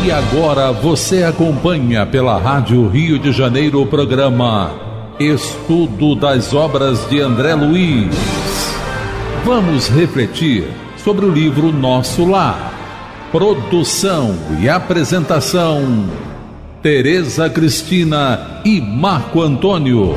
E agora você acompanha pela Rádio Rio de Janeiro o programa Estudo das Obras de André Luiz. Vamos refletir sobre o livro Nosso Lar. Produção e apresentação, Tereza Cristina e Marco Antônio.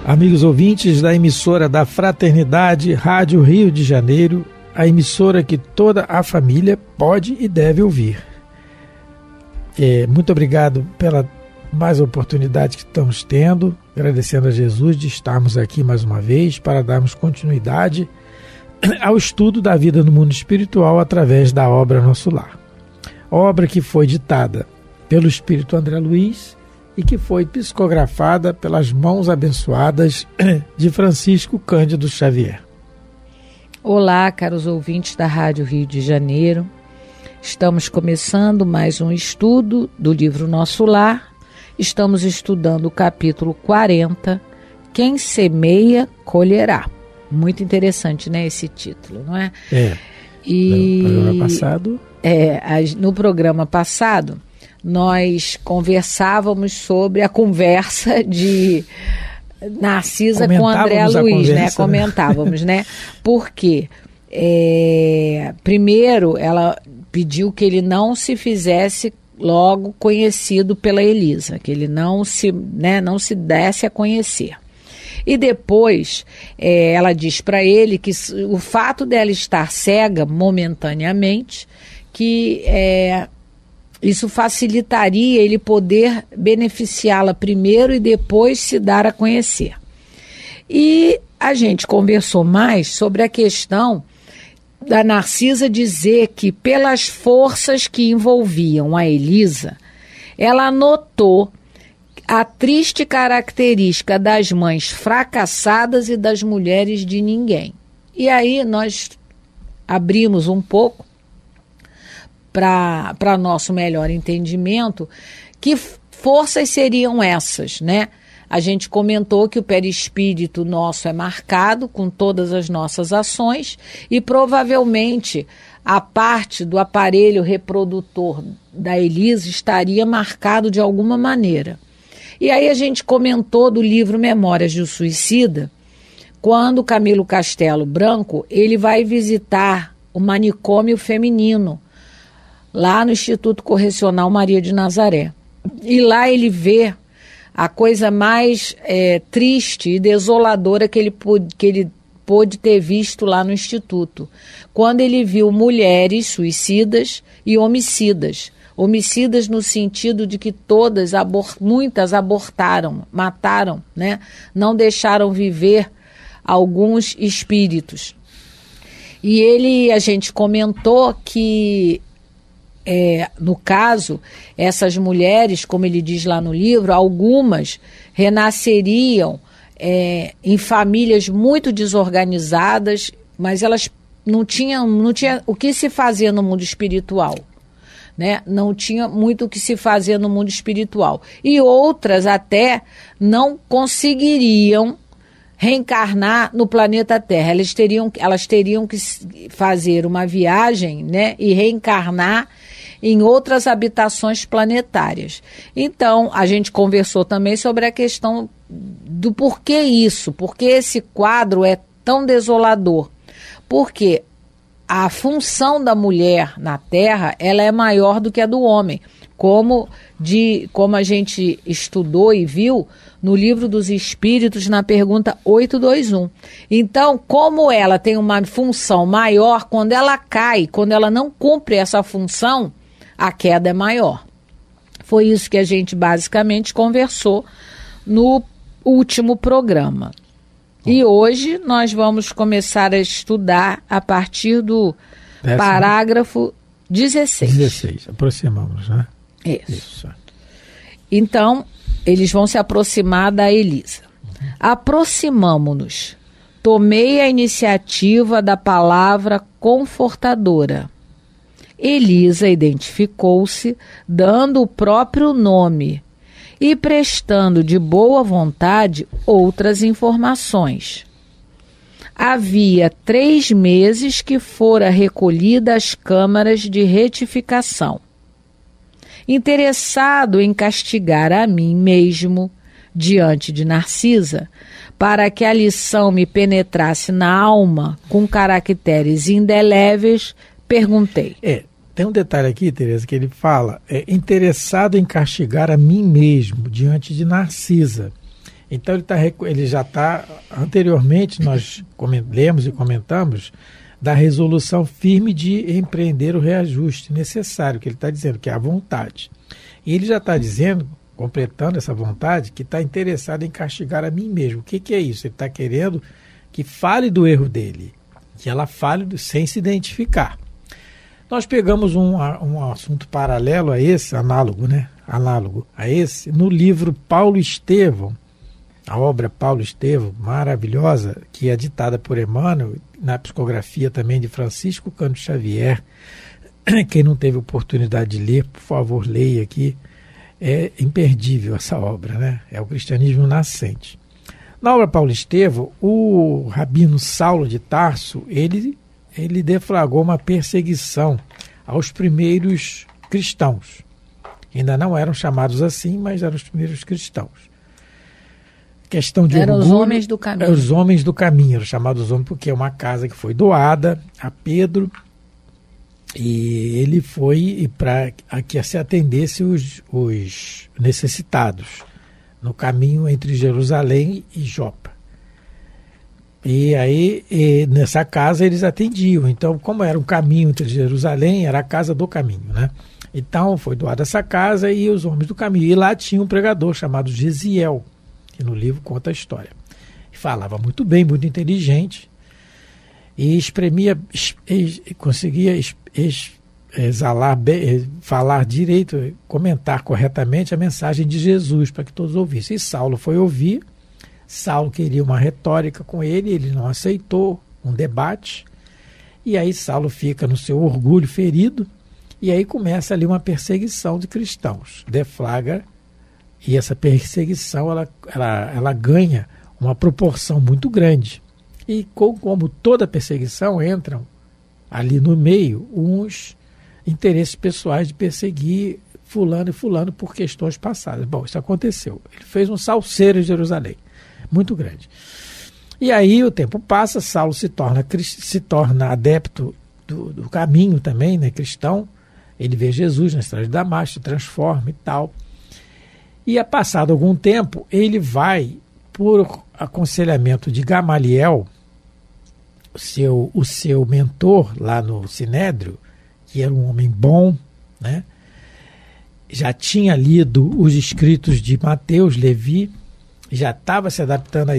Amigos ouvintes da emissora da Fraternidade Rádio Rio de Janeiro, a emissora que toda a família pode e deve ouvir. Muito obrigado pela mais oportunidade que estamos tendo, agradecendo a Jesus de estarmos aqui mais uma vez para darmos continuidade ao estudo da vida no mundo espiritual através da obra Nosso Lar. Obra que foi ditada pelo Espírito André Luiz e que foi psicografada pelas mãos abençoadas de Francisco Cândido Xavier. Olá, caros ouvintes da Rádio Rio de Janeiro. Estamos começando mais um estudo do livro Nosso Lar. Estamos estudando o capítulo 40, Quem Semeia, Colherá. Muito interessante, né, esse título, não é? No programa passado, nós conversávamos sobre a conversa de Narcisa com André Luiz, né? Comentávamos, né? Porque, primeiro, ela pediu que ele não se fizesse logo conhecido pela Elisa, que ele não se desse a conhecer. E depois, ela diz para ele que o fato dela estar cega momentaneamente, que isso facilitaria ele poder beneficiá-la primeiro e depois se dar a conhecer. E a gente conversou mais sobre a questão da Narcisa dizer que, pelas forças que envolviam a Elisa, ela notou a triste característica das mães fracassadas e das mulheres de ninguém. E aí nós abrimos um pouco para nosso melhor entendimento, que forças seriam essas, né? A gente comentou que o perispírito nosso é marcado com todas as nossas ações e provavelmente a parte do aparelho reprodutor da Elisa estaria marcado de alguma maneira. E aí a gente comentou do livro Memórias do Suicida, quando Camilo Castelo Branco ele vai visitar o manicômio feminino, lá no Instituto Correcional Maria de Nazaré. E lá ele vê a coisa mais triste e desoladora que ele pôde ter visto lá no Instituto, quando ele viu mulheres suicidas e homicidas. Homicidas no sentido de que muitas abortaram, mataram, né? Não deixaram viver alguns espíritos. E a gente comentou que no caso, essas mulheres, como ele diz lá no livro, algumas renasceriam em famílias muito desorganizadas, mas elas não tinham o que se fazer no mundo espiritual, né? Não tinha muito o que se fazer no mundo espiritual. E outras até não conseguiriam reencarnar no planeta Terra. Elas teriam que fazer uma viagem, né, e reencarnar em outras habitações planetárias. Então, a gente conversou também sobre a questão do porquê isso, porque esse quadro é tão desolador. Porque a função da mulher na Terra, ela é maior do que a do homem, como a gente estudou e viu no Livro dos Espíritos, na pergunta 821. Então, como ela tem uma função maior, quando ela cai, quando ela não cumpre essa função, a queda é maior. Foi isso que a gente basicamente conversou no último programa. E hoje nós vamos começar a estudar a partir do parágrafo 16. 16, aproximamos, né? Isso. Então, eles vão se aproximar da Elisa. Aproximamo-nos. Tomei a iniciativa da palavra confortadora. Elisa identificou-se, dando o próprio nome e prestando de boa vontade outras informações. havia 3 meses que fora recolhida às câmaras de retificação. Interessado em castigar a mim mesmo, diante de Narcisa, para que a lição me penetrasse na alma com caracteres indeléveis, perguntei. Tem um detalhe aqui, Tereza, que ele fala, interessado em castigar a mim mesmo, diante de Narcisa. Então ele já está, anteriormente nós lemos e comentamos, da resolução firme de empreender o reajuste necessário, que ele está dizendo, que é a vontade. E ele já está dizendo, completando essa vontade, que está interessado em castigar a mim mesmo. O que é isso? Ele está querendo que fale do erro dele, que ela fale sem se identificar. Nós pegamos um assunto paralelo a esse, análogo a esse, no livro Paulo Estevão, a obra Paulo Estevão, maravilhosa, que é ditada por Emmanuel, na psicografia também de Francisco Cândido Xavier. Quem não teve oportunidade de ler, por favor, leia aqui. É imperdível essa obra, né? É o cristianismo nascente. Na obra Paulo Estevão, o rabino Saulo de Tarso, ele deflagrou uma perseguição aos primeiros cristãos. Ainda não eram chamados assim, mas eram os primeiros cristãos. Questão de eram orgulho, os homens do caminho. Os homens do caminho, eram chamados homens porque é uma casa que foi doada a Pedro e ele foi para que se atendesse os necessitados no caminho entre Jerusalém e Jopa. E aí, nessa casa eles atendiam. Então, como era um caminho entre Jerusalém, era a casa do caminho, né? Então, foi doada essa casa e os homens do caminho. E lá tinha um pregador chamado Gesiel, que no livro conta a história. Falava muito bem, muito inteligente, e conseguia exalar bem, falar direito, comentar corretamente a mensagem de Jesus para que todos ouvissem. E Saulo foi ouvir. Saulo queria uma retórica com ele não aceitou um debate, e aí Saulo fica no seu orgulho ferido, e aí começa ali uma perseguição de cristãos, deflagra, e essa perseguição ela ganha uma proporção muito grande, e como toda perseguição entram ali no meio uns interesses pessoais de perseguir fulano e fulano por questões passadas. Bom, isso aconteceu, ele fez um salseiro em Jerusalém muito grande. E aí o tempo passa, Saulo se torna adepto do caminho também, né, cristão. Ele vê Jesus na estrada de Damasco, se transforma e tal. E passado algum tempo, ele vai, por aconselhamento de Gamaliel, o seu mentor lá no Sinédrio, que era um homem bom, né, já tinha lido os escritos de Mateus, Levi, já estava se adaptando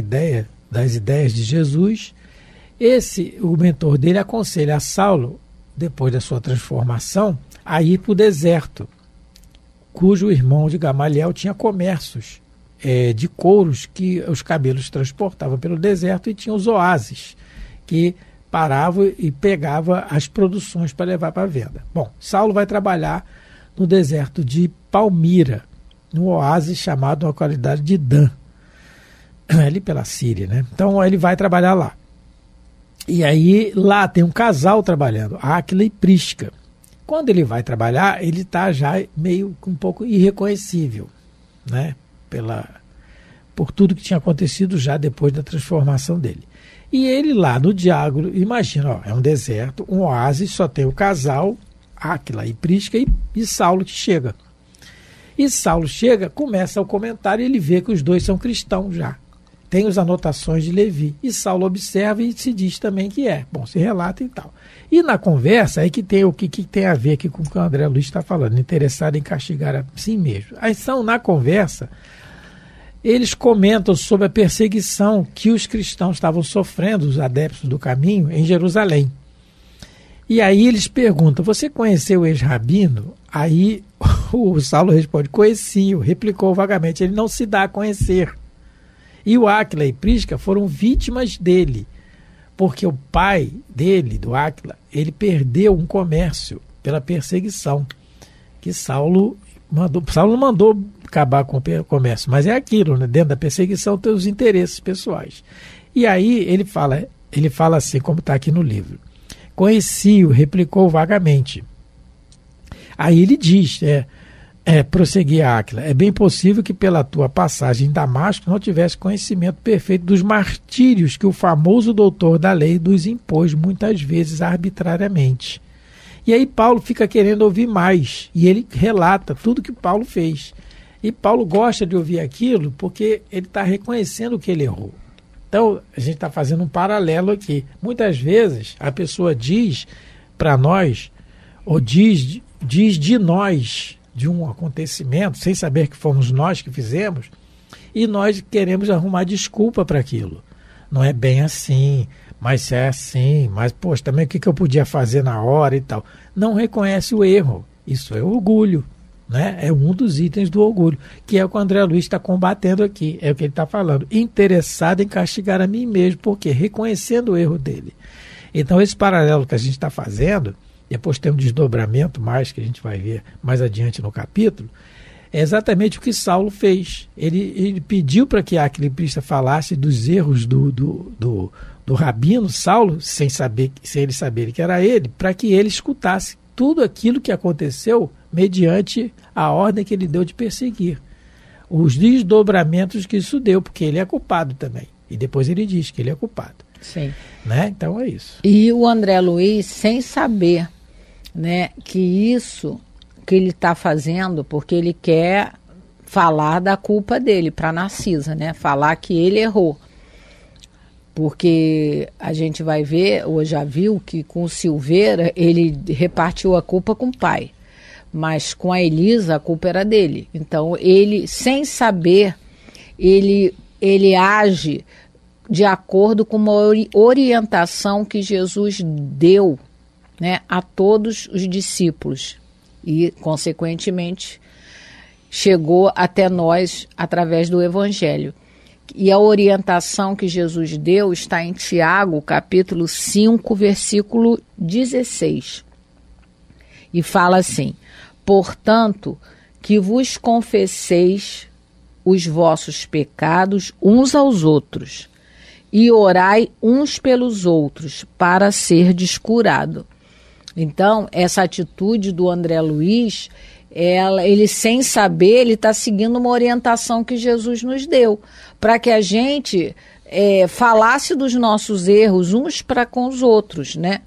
das ideias de Jesus. O mentor dele aconselha a Saulo, depois da sua transformação, a ir para o deserto, cujo irmão de Gamaliel tinha comércios de couros que os camelos transportavam pelo deserto, e tinha os oásis, que paravam e pegavam as produções para levar para a venda. Bom, Saulo vai trabalhar no deserto de Palmira, no oásis chamado na localidade de Dan, ali pela Síria, né? Então ele vai trabalhar lá. E aí lá tem um casal trabalhando, Áquila e Prisca. Quando ele vai trabalhar, ele está já meio um pouco irreconhecível, né? Por tudo que tinha acontecido já depois da transformação dele. E ele lá no diálogo, imagina, é um deserto, um oásis, só tem o casal, Áquila e Prisca, e Saulo que chega. E Saulo chega, começa o comentário e ele vê que os dois são cristãos já. Tem as anotações de Levi. E Saulo observa e se diz também que é. Bom, se relata e tal. E na conversa, aí que tem o que tem a ver aqui com o que o André Luiz está falando, interessado em castigar a si mesmo. Aí são, na conversa, eles comentam sobre a perseguição que os cristãos estavam sofrendo, os adeptos do caminho, em Jerusalém. E aí eles perguntam, você conheceu o ex-rabino? Aí o Saulo responde, conheci, replicou vagamente, ele não se dá a conhecer. E o Áquila e Prisca foram vítimas dele, porque o pai dele, do Áquila, ele perdeu um comércio pela perseguição, que Saulo não mandou acabar com o comércio, mas é aquilo, né? Dentro da perseguição tem os interesses pessoais. E aí ele fala, ele fala assim, como está aqui no livro. Conheci-o, replicou vagamente. Aí ele diz, prosseguir Áquila, é bem possível que pela tua passagem em Damasco não tivesse conhecimento perfeito dos martírios que o famoso doutor da lei nos impôs muitas vezes arbitrariamente. E aí Paulo fica querendo ouvir mais, e ele relata tudo que Paulo fez. E Paulo gosta de ouvir aquilo porque ele está reconhecendo que ele errou. Então, a gente está fazendo um paralelo aqui. Muitas vezes a pessoa diz para nós, ou diz de nós, de um acontecimento, sem saber que fomos nós que fizemos, e nós queremos arrumar desculpa para aquilo. Não é bem assim, mas é assim, mas, poxa, também o que eu podia fazer na hora e tal. Não reconhece o erro. Isso é orgulho, né? É um dos itens do orgulho, que é o que o André Luiz está combatendo aqui, é o que ele está falando. Interessado em castigar a mim mesmo, porque reconhecendo o erro dele. Então, esse paralelo que a gente está fazendo, depois tem um desdobramento mais que a gente vai ver mais adiante no capítulo, é exatamente o que Saulo fez. Ele pediu para que a Aquilipista falasse dos erros do rabino Saulo, sem ele saber que era ele, para que ele escutasse tudo aquilo que aconteceu mediante a ordem que ele deu de perseguir. Os desdobramentos que isso deu, porque ele é culpado também. E depois ele diz que ele é culpado. Sim. Né? Então é isso. E o André Luiz, sem saber, né, que isso que ele está fazendo, porque ele quer falar da culpa dele para Narcisa, né? Falar que ele errou. Porque a gente vai ver, ou já viu, que com o Silveira ele repartiu a culpa com o pai. Mas com a Elisa a culpa era dele. Então ele, sem saber, ele age de acordo com uma orientação que Jesus deu, né, a todos os discípulos. E, consequentemente, chegou até nós através do Evangelho. E a orientação que Jesus deu está em Tiago, capítulo 5, versículo 16. E fala assim: portanto, que vos confesseis os vossos pecados uns aos outros, e orai uns pelos outros, para serdes curado. Então, essa atitude do André Luiz, ele sem saber, ele está seguindo uma orientação que Jesus nos deu, para que a gente falasse dos nossos erros uns para com os outros, né?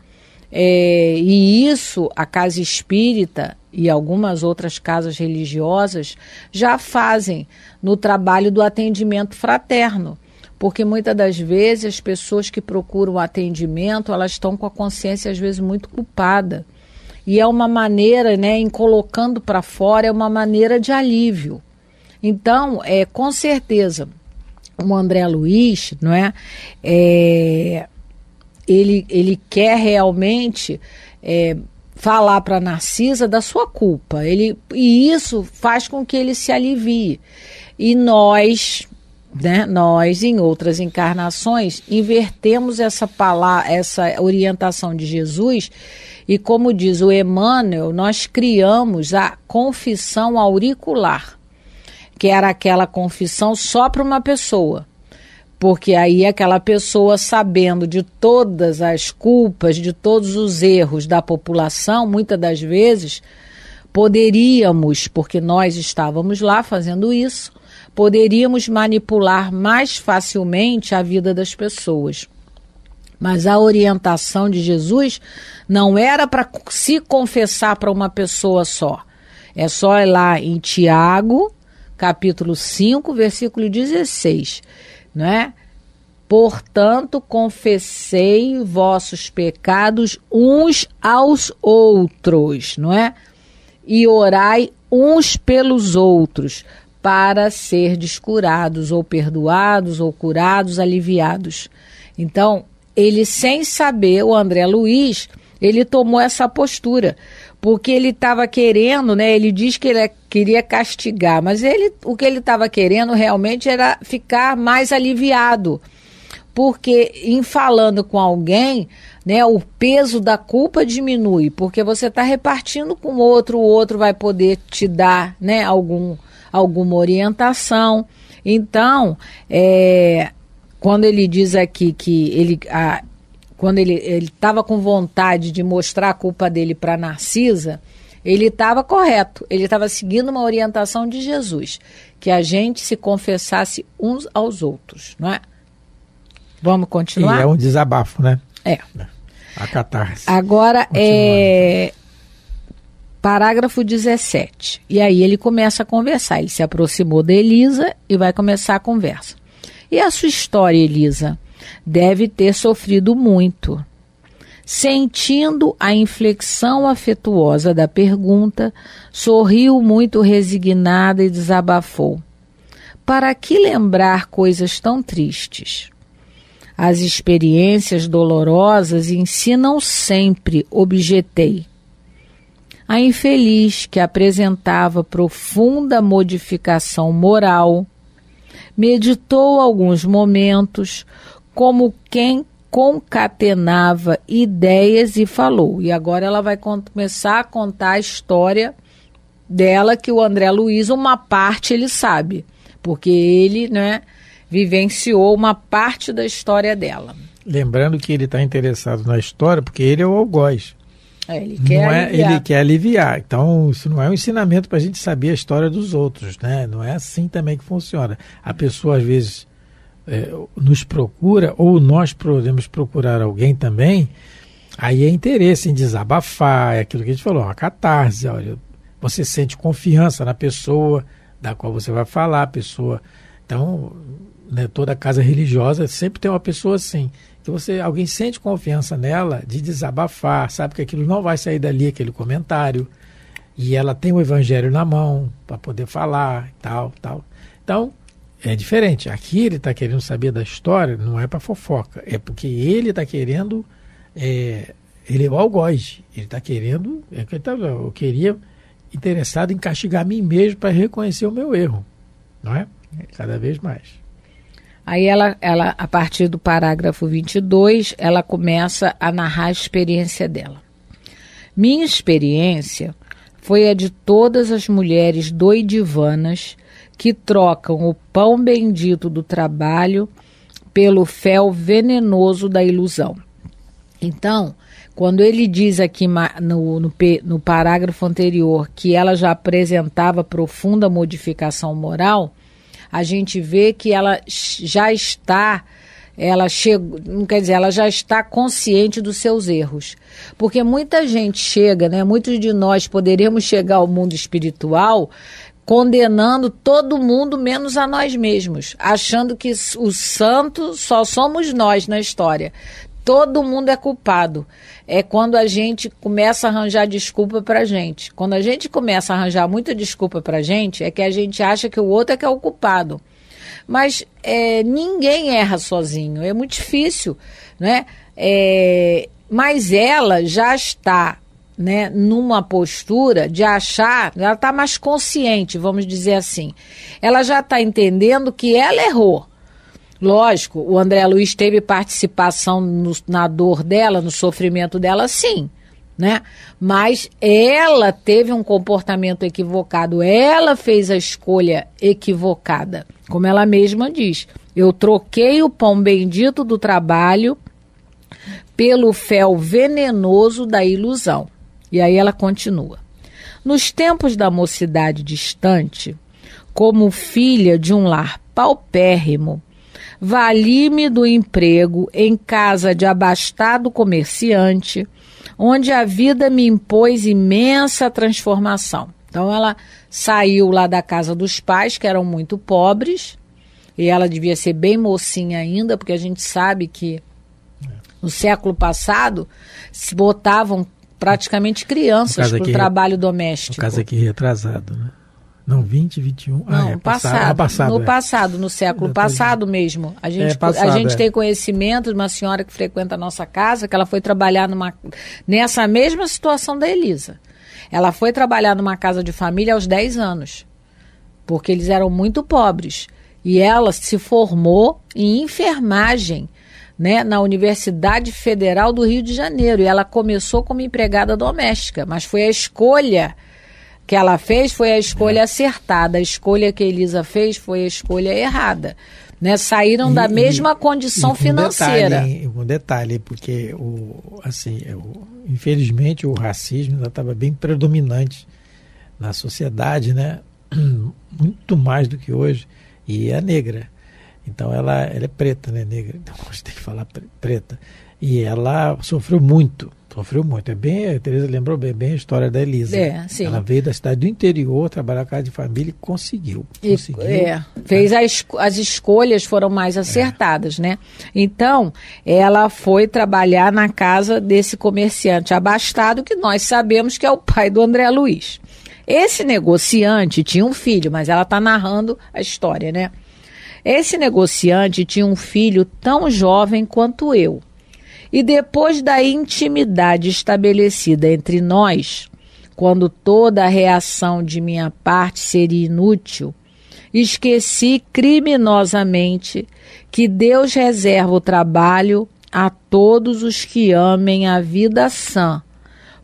E isso a Casa Espírita e algumas outras casas religiosas já fazem no trabalho do atendimento fraterno. Porque muitas das vezes as pessoas que procuram atendimento, elas estão com a consciência às vezes muito culpada. E é uma maneira, né, em colocando para fora, é uma maneira de alívio. Então, com certeza, o André Luiz, não é? Ele quer realmente falar para Narcisa da sua culpa. E isso faz com que ele se alivie. E nós, em outras encarnações, invertemos essa orientação de Jesus, e como diz o Emmanuel, nós criamos a confissão auricular, que era aquela confissão só para uma pessoa, porque aí aquela pessoa, sabendo de todas as culpas, de todos os erros da população, muitas das vezes poderíamos, porque nós estávamos lá fazendo isso, poderíamos manipular mais facilmente a vida das pessoas. Mas a orientação de Jesus não era para se confessar para uma pessoa só. É só ir lá em Tiago, capítulo 5, versículo 16, né? Portanto, confessei vossos pecados uns aos outros, não é? E orai uns pelos outros, para serdes curados, ou perdoados, ou curados, aliviados. Então, ele, sem saber, o André Luiz, ele tomou essa postura, porque ele estava querendo, né? Ele diz que ele queria castigar, mas o que ele estava querendo realmente era ficar mais aliviado, porque em falando com alguém, né, o peso da culpa diminui, porque você está repartindo com o outro vai poder te dar, né, alguma orientação. Então, quando ele diz aqui que quando ele estava com vontade de mostrar a culpa dele para Narcisa, ele estava correto, ele estava seguindo uma orientação de Jesus, que a gente se confessasse uns aos outros, não é? Vamos continuar? E é um desabafo, né? É. A catarse. Agora, parágrafo 17. E aí ele começa a conversar. Ele se aproximou da Elisa e vai começar a conversa. E a sua história, Elisa? Deve ter sofrido muito. Sentindo a inflexão afetuosa da pergunta, sorriu muito resignada e desabafou. Para que lembrar coisas tão tristes? As experiências dolorosas ensinam sempre, objetei. A infeliz, que apresentava profunda modificação moral, meditou alguns momentos, como quem concatenava ideias e falou. E agora ela vai começar a contar a história dela, que o André Luiz, uma parte ele sabe, porque ele, né, vivenciou uma parte da história dela. Lembrando que ele está interessado na história porque ele é o algoz. Ele quer aliviar. Ele quer aliviar. Então, isso não é um ensinamento para a gente saber a história dos outros, né? Não é assim também que funciona. A pessoa, às vezes, nos procura, ou nós podemos procurar alguém também, aí é interesse em desabafar, é aquilo que a gente falou, uma catarse. Olha, você sente confiança na pessoa da qual você vai falar, a pessoa. Então, né, toda casa religiosa sempre tem uma pessoa assim, que alguém sente confiança nela de desabafar, sabe que aquilo não vai sair dali, aquele comentário, e ela tem o evangelho na mão para poder falar, tal. Então, é diferente. Aqui ele está querendo saber da história, não é para fofoca, é porque ele está querendo, ele é o algoz, ele está querendo, eu queria interessado em castigar a mim mesmo para reconhecer o meu erro, não é? Cada vez mais. Aí ela, a partir do parágrafo 22, ela começa a narrar a experiência dela. Minha experiência foi a de todas as mulheres doidivanas que trocam o pão bendito do trabalho pelo fel venenoso da ilusão. Então, quando ele diz aqui no parágrafo anterior que ela já apresentava profunda modificação moral, a gente vê que ela já está, ela já está consciente dos seus erros. Porque muita gente chega, né, muitos de nós poderíamos chegar ao mundo espiritual condenando todo mundo menos a nós mesmos, achando que o santo só somos nós na história. Todo mundo é culpado. É quando a gente começa a arranjar desculpa pra gente. Quando a gente começa a arranjar muita desculpa pra gente, é que a gente acha que o outro é que é o culpado. Mas ninguém erra sozinho, é muito difícil, né? Mas ela já está, né, numa postura de achar, ela está mais consciente, vamos dizer assim. Ela já está entendendo que ela errou. Lógico, o André Luiz teve participação na dor dela, no sofrimento dela, sim, né? Mas ela teve um comportamento equivocado, ela fez a escolha equivocada. Como ela mesma diz, eu troquei o pão bendito do trabalho pelo fel venenoso da ilusão. E aí ela continua. Nos tempos da mocidade distante, como filha de um lar paupérrimo, vali-me do emprego em casa de abastado comerciante, onde a vida me impôs imensa transformação. Então ela saiu lá da casa dos pais, que eram muito pobres, e ela devia ser bem mocinha ainda, porque a gente sabe que no século passado se botavam praticamente crianças para o trabalho doméstico. No caso aqui retrasado, né? Não, 20, 21. Não, passado, no século passado mesmo. A gente tem conhecimento de uma senhora que frequenta a nossa casa, que ela foi trabalhar nessa mesma situação da Elisa. Ela foi trabalhar numa casa de família aos 10 anos, porque eles eram muito pobres. E ela se formou em enfermagem, né, na Universidade Federal do Rio de Janeiro. E ela começou como empregada doméstica, mas foi a escolha que ela fez foi a escolha acertada. A escolha que a Elisa fez foi a escolha errada. Né? Saíram da mesma condição financeira. Um detalhe, porque infelizmente o racismo ainda estava bem predominante na sociedade, né? Muito mais do que hoje, e é negra. Então ela é preta, né? Negra, então a gente tem que falar preta. E ela sofreu muito. A Tereza lembrou bem a história da Elisa. Sim. Ela veio da cidade do interior, trabalhar com a casa de família e conseguiu. Fez as escolhas foram mais acertadas, né? Então, ela foi trabalhar na casa desse comerciante abastado, que nós sabemos que é o pai do André Luiz. Esse negociante tinha um filho, mas ela está narrando a história, né? Esse negociante tinha um filho tão jovem quanto eu. E depois da intimidade estabelecida entre nós, quando toda a reação de minha parte seria inútil, esqueci criminosamente que Deus reserva o trabalho a todos os que amem a vida sã,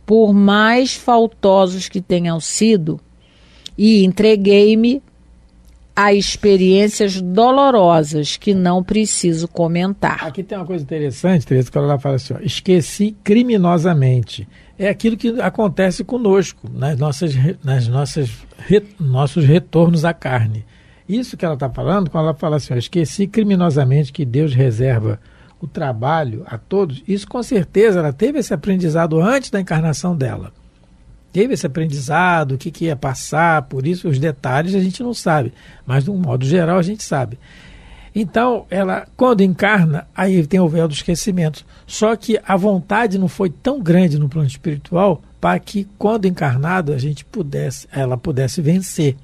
por mais faltosos que tenham sido, e entreguei-me a experiências dolorosas que não preciso comentar. Aqui tem uma coisa interessante, Tereza, quando ela fala assim, esqueci criminosamente. É aquilo que acontece conosco, nossos retornos à carne. Isso que ela está falando, quando ela fala assim, esqueci criminosamente que Deus reserva o trabalho a todos, isso com certeza ela teve esse aprendizado antes da encarnação dela. Teve esse aprendizado, o que ia passar, por isso os detalhes a gente não sabe, mas de um modo geral a gente sabe. Então, ela, quando encarna, aí tem o véu do esquecimento. Só que a vontade não foi tão grande no plano espiritual para que, quando encarnada, ela pudesse vencer.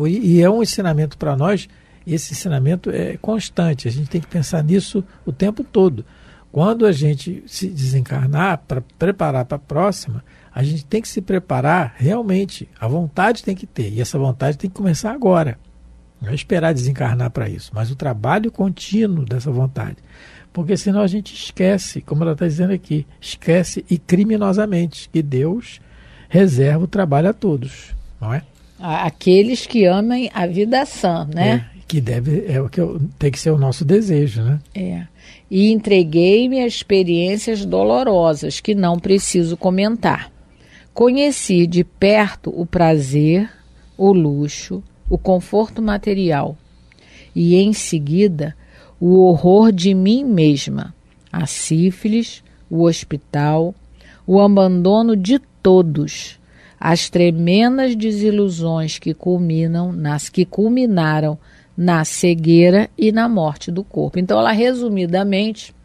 E é um ensinamento para nós, esse ensinamento é constante, a gente tem que pensar nisso o tempo todo. Quando a gente se desencarnar para preparar para a próxima, a gente tem que se preparar realmente, a vontade tem que ter, e essa vontade tem que começar agora. Não é esperar desencarnar para isso, mas o trabalho contínuo dessa vontade. Porque senão a gente esquece, como ela está dizendo aqui, esquece e criminosamente que Deus reserva o trabalho a todos, não é? Aqueles que amem a vida sã, né? Tem que ser o nosso desejo, né? E entreguei-me a experiências dolorosas que não preciso comentar. Conheci de perto o prazer, o luxo, o conforto material e, em seguida, o horror de mim mesma, a sífilis, o hospital, o abandono de todos, as tremendas desilusões que culminaram na cegueira e na morte do corpo. Então, ela resumidamente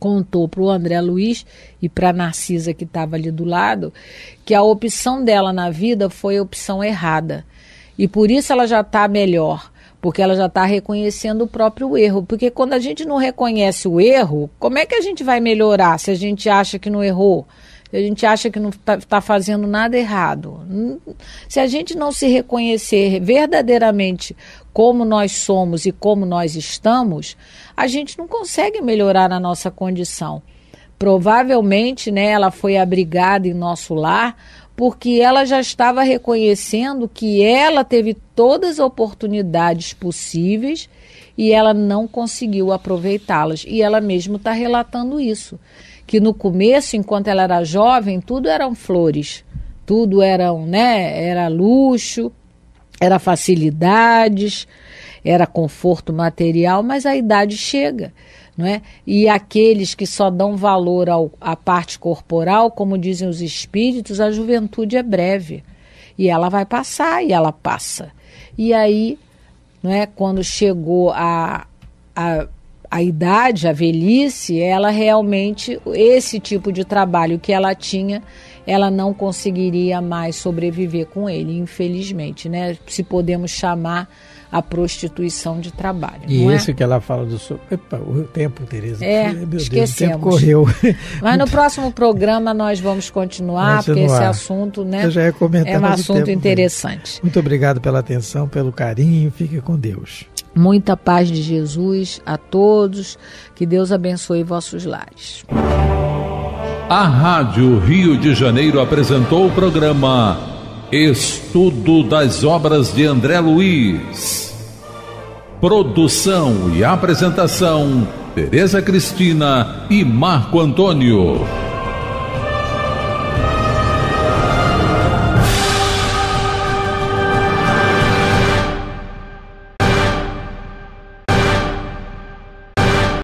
contou para o André Luiz e para a Narcisa, que estava ali do lado, que a opção dela na vida foi a opção errada. E por isso ela já está melhor, porque ela já está reconhecendo o próprio erro. Porque quando a gente não reconhece o erro, como é que a gente vai melhorar se a gente acha que não errou? Se a gente acha que não está fazendo nada errado? Se a gente não se reconhecer verdadeiramente como nós somos e como nós estamos, a gente não consegue melhorar a nossa condição. Provavelmente, né, ela foi abrigada em nosso lar porque ela já estava reconhecendo que ela teve todas as oportunidades possíveis e ela não conseguiu aproveitá-las. E ela mesma está relatando isso, que no começo, enquanto ela era jovem, tudo eram flores, tudo era luxo, era facilidades, era conforto material, mas a idade chega, não é? E aqueles que só dão valor à parte corporal, como dizem os espíritos, a juventude é breve. E ela vai passar, e ela passa. E aí, não é, quando chegou a idade, a velhice, ela realmente, esse tipo de trabalho que ela tinha, ela não conseguiria mais sobreviver com ele, infelizmente, né? Se podemos chamar a prostituição de trabalho. E isso que ela fala do... o tempo, Tereza. Meu esquecemos. Deus, o tempo correu. Mas no próximo programa nós vamos continuar, porque esse assunto, né, eu já ia comentar, é um assunto interessante. Mesmo. Muito obrigado pela atenção, pelo carinho. Fique com Deus. Muita paz de Jesus a todos. Que Deus abençoe vossos lares. A Rádio Rio de Janeiro apresentou o programa Estudo das obras de André Luiz. Produção e apresentação: Tereza Cristina e Marco Antônio.